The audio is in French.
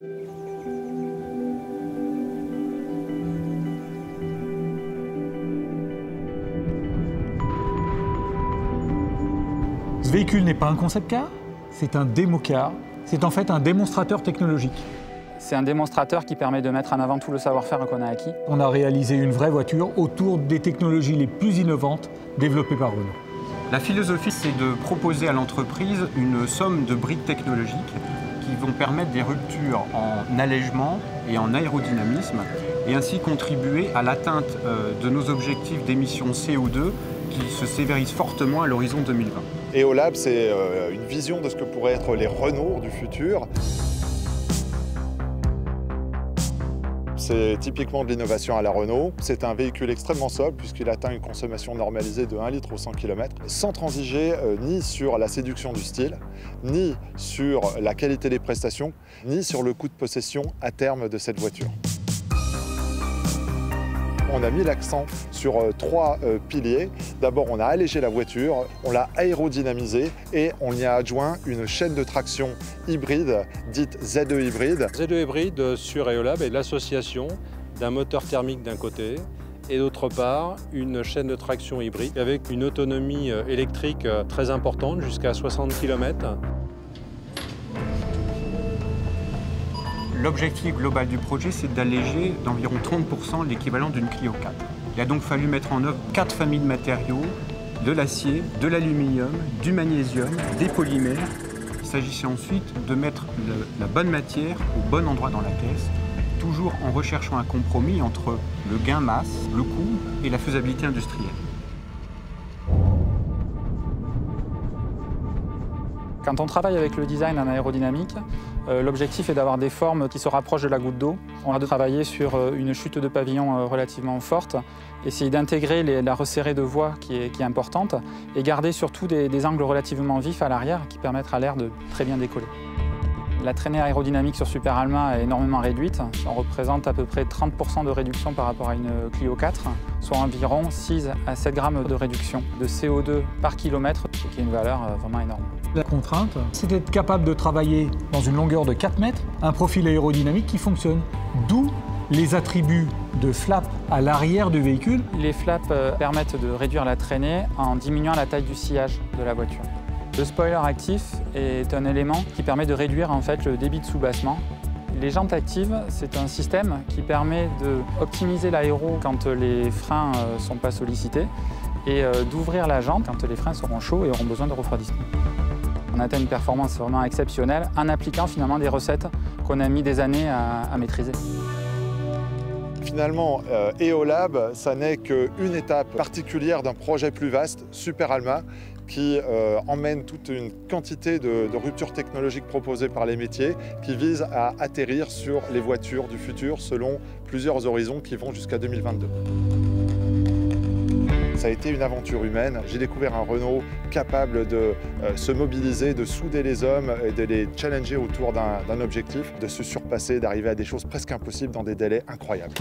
Ce véhicule n'est pas un concept car, c'est un démo car. C'est en fait un démonstrateur technologique. C'est un démonstrateur qui permet de mettre en avant tout le savoir-faire qu'on a acquis. On a réalisé une vraie voiture autour des technologies les plus innovantes développées par Renault. La philosophie, c'est de proposer à l'entreprise une somme de briques technologiques qui vont permettre des ruptures en allègement et en aérodynamisme et ainsi contribuer à l'atteinte de nos objectifs d'émissions CO2 qui se sévérisent fortement à l'horizon 2020. EOLab, c'est une vision de ce que pourraient être les Renault du futur. C'est typiquement de l'innovation à la Renault. C'est un véhicule extrêmement sobre puisqu'il atteint une consommation normalisée de 1 litre au 100 km, sans transiger ni sur la séduction du style, ni sur la qualité des prestations, ni sur le coût de possession à terme de cette voiture. On a mis l'accent sur 3 piliers. D'abord, on a allégé la voiture, on l'a aérodynamisée et on y a adjoint une chaîne de traction hybride, dite ZE hybride. ZE hybride sur EOLab est l'association d'un moteur thermique d'un côté et d'autre part une chaîne de traction hybride avec une autonomie électrique très importante, jusqu'à 60 km. L'objectif global du projet, c'est d'alléger d'environ 30% l'équivalent d'une Clio 4. Il a donc fallu mettre en œuvre 4 familles de matériaux, de l'acier, de l'aluminium, du magnésium, des polymères. Il s'agissait ensuite de mettre la bonne matière au bon endroit dans la caisse, toujours en recherchant un compromis entre le gain masse, le coût et la faisabilité industrielle. Quand on travaille avec le design en aérodynamique, l'objectif est d'avoir des formes qui se rapprochent de la goutte d'eau. On a travaillé sur une chute de pavillon relativement forte, essayer d'intégrer la resserrée de voie qui est importante et garder surtout des angles relativement vifs à l'arrière qui permettent à l'air de très bien décoller. La traînée aérodynamique sur Super Alma est énormément réduite. On représente à peu près 30% de réduction par rapport à une Clio 4, soit environ 6 à 7 grammes de réduction de CO2 par kilomètre, ce qui est une valeur vraiment énorme. La contrainte, c'est d'être capable de travailler dans une longueur de 4 mètres, un profil aérodynamique qui fonctionne. D'où les attributs de flap à l'arrière du véhicule. Les flaps permettent de réduire la traînée en diminuant la taille du sillage de la voiture. Le spoiler actif est un élément qui permet de réduire en fait le débit de soubassement. Les jantes actives, c'est un système qui permet d'optimiser l'aéro quand les freins ne sont pas sollicités et d'ouvrir la jante quand les freins seront chauds et auront besoin de refroidissement. On atteint une performance vraiment exceptionnelle en appliquant finalement des recettes qu'on a mis des années à maîtriser. Finalement, EOLab, ça n'est qu'une étape particulière d'un projet plus vaste, Super Alma, qui emmène toute une quantité de ruptures technologiques proposées par les métiers qui visent à atterrir sur les voitures du futur selon plusieurs horizons qui vont jusqu'à 2022. Ça a été une aventure humaine. J'ai découvert un Renault capable de se mobiliser, de souder les hommes et de les challenger autour d'un objectif, de se surpasser, d'arriver à des choses presque impossibles dans des délais incroyables.